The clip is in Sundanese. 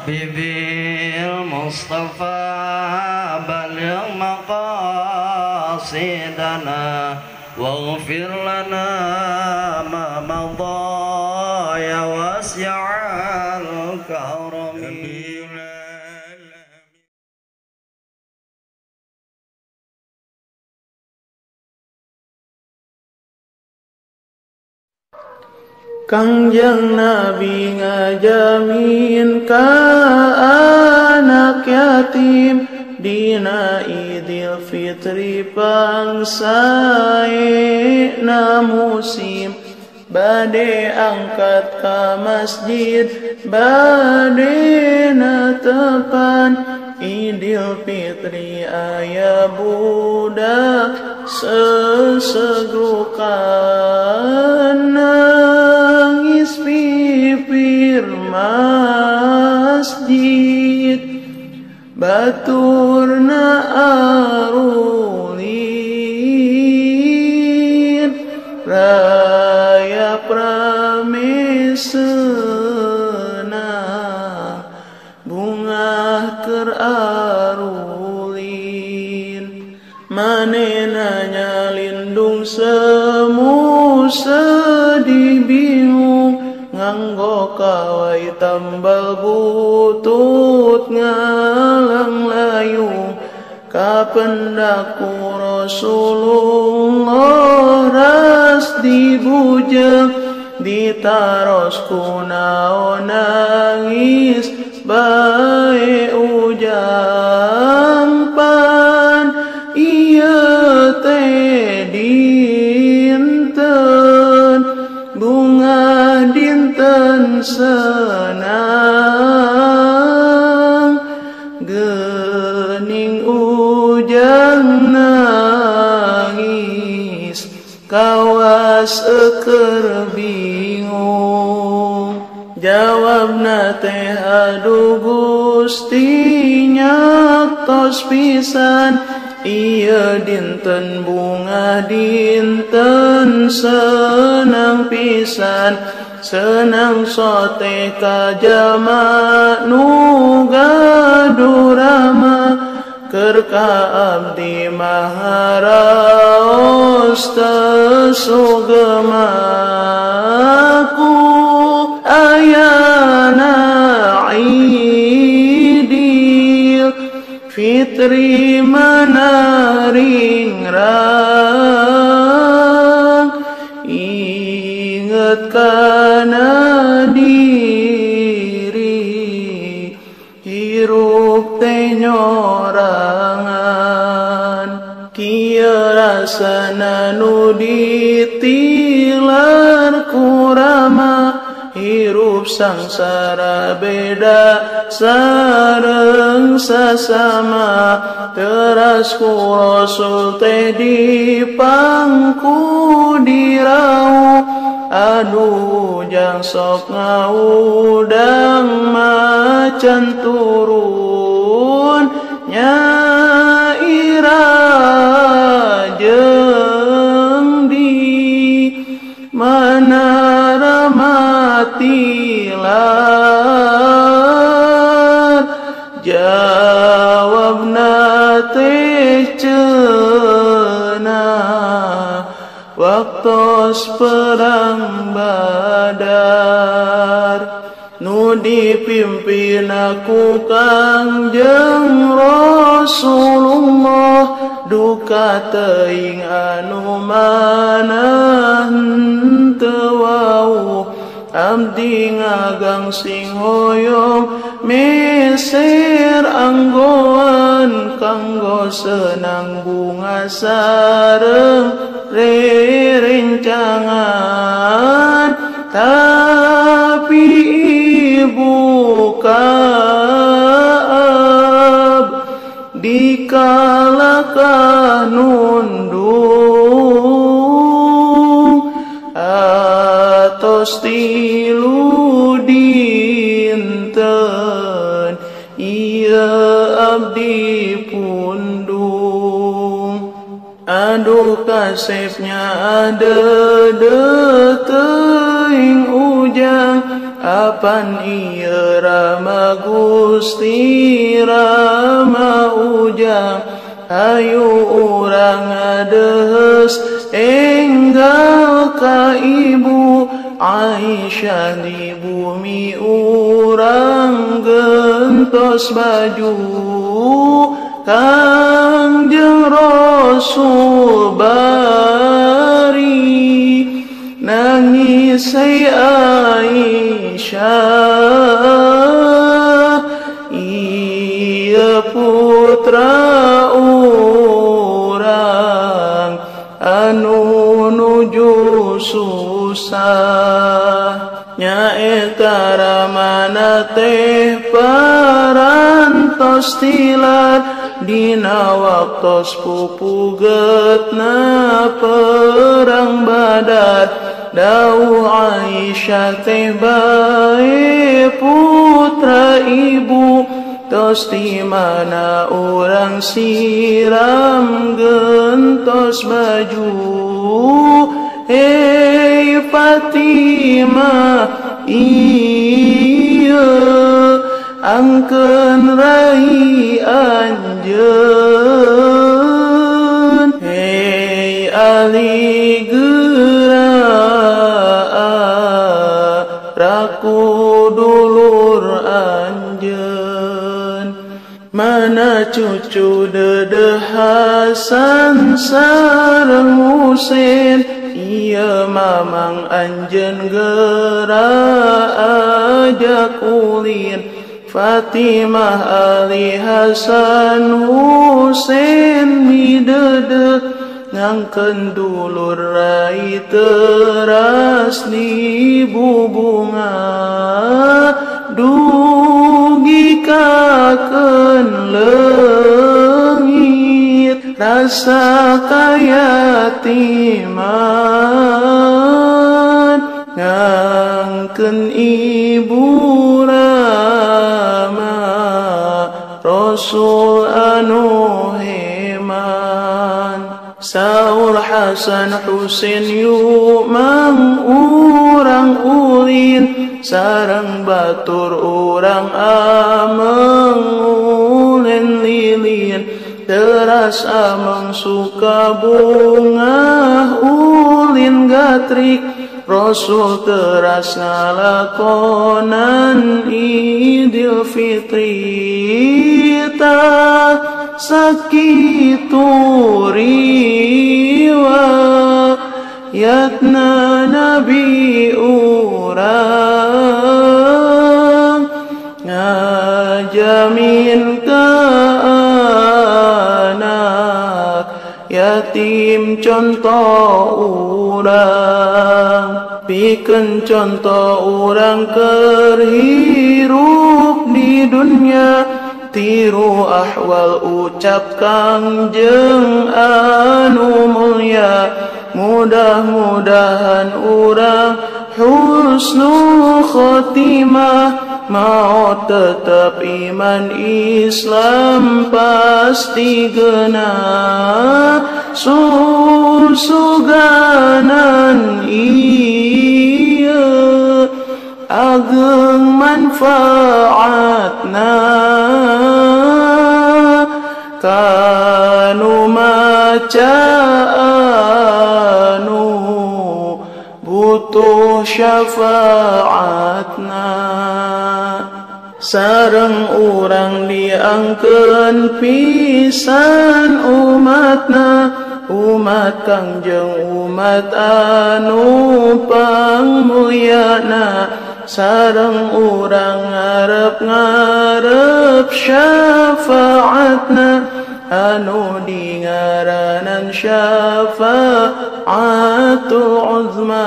بذي المصطفى بلغ مقاصدنا واغفر لنا ما مضى يا واسع الكرم. Kangjeng Nabi ngajamin ka anak yatim dina Idul Fitri pangsaena musim bade angkat ka masjid bade natepan Idul Fitri aya budak sesegrukan nangis pipir masjid baturna arulin raya pramesena bunga keur arulin manehna nyalindung semu sedih bingung nganggo kawai tambal butut ngalang layung kapendaku Rasulullah ras dibujeng ditaros kunaon nangis bae ujang pan ieu teh dinten bunga dinten senang geuning ujang nangis kawas eukeur bingung jawabna teh aduh Gusti nyaktos pisan ieu dinten bunga dinten senang pisan senang sote kajama nu gaduh rama keur ka abdi maharaos teu sugemaku ayana Idul Fitri menaringrang inget kana diri hirup teh nyorangan kieu rasana nu ditilar kurama hirup sangsara beda sareng sasama teras ku Rasul teh dipangku dirau aduh jang sok ngaudang macan turun nyaira jeung di manara matilar jawabna teh cenah waktos perang Badar nu dipimpin aku Kangjeng Rasulullah duka teuing anu manah teu wau abdi ngagangsing hoyong meser anggoan kanggo senang bunga sareng rerencangan tapi ibu kaab dikala nundung atos tilu dinten ieu abdi pundung aduh kasepnya adede teuing ujang apan ieu rama Gusti Rama ujang ayu urang ngadeus enggal ka ibu Aisyah di bumi urang gentos baju Kangjeng Rasul bari nangis Aisyah iya putra urang anu nuju susah nyaeta ramana teh parantos tilar dina waktos pupugetna perang Badar dawuh Aisyah teh bae putra ibu tos di mana urang siram gentos baju hei Fatimah iya angkeun rai anjeun hei Ali geura raku dulur anjeun mana cucu Dede Hasan sareng Husein iya mamang anjeun geura ajak ulin Fatimah Ali Hasan Husein midede ngangkeun dulur rai teras di bubunga dugi kakeun leungit rasa kayatiman ngangkeun ibu Rama Rasul anu heman saur Hasan Husein yu mang urang ulin sareng batur urang ameng ulin lilin teras ameng suka bunga ulin gatrik Rasul teras ngalakonan Idul Fitri ta sakitu riwayatna Nabi urang ngajamin ka anak yatim contoh urang pikeun contoh urang keur hirup di dunya tiru ahwal ucap Kangjeng anu mulya mudah-mudahan urang husnul khotimah maot tetep iman Islam pasti genah susuganan ieu ageng manfaatna kanu maca anu butuh syafaatna sareng urang diangkeun pisan umatna umat Kangjeng umat anu pangmulyana sareng urang ngarep-ngarep syafaatna anu dingaranan syafaatul uzma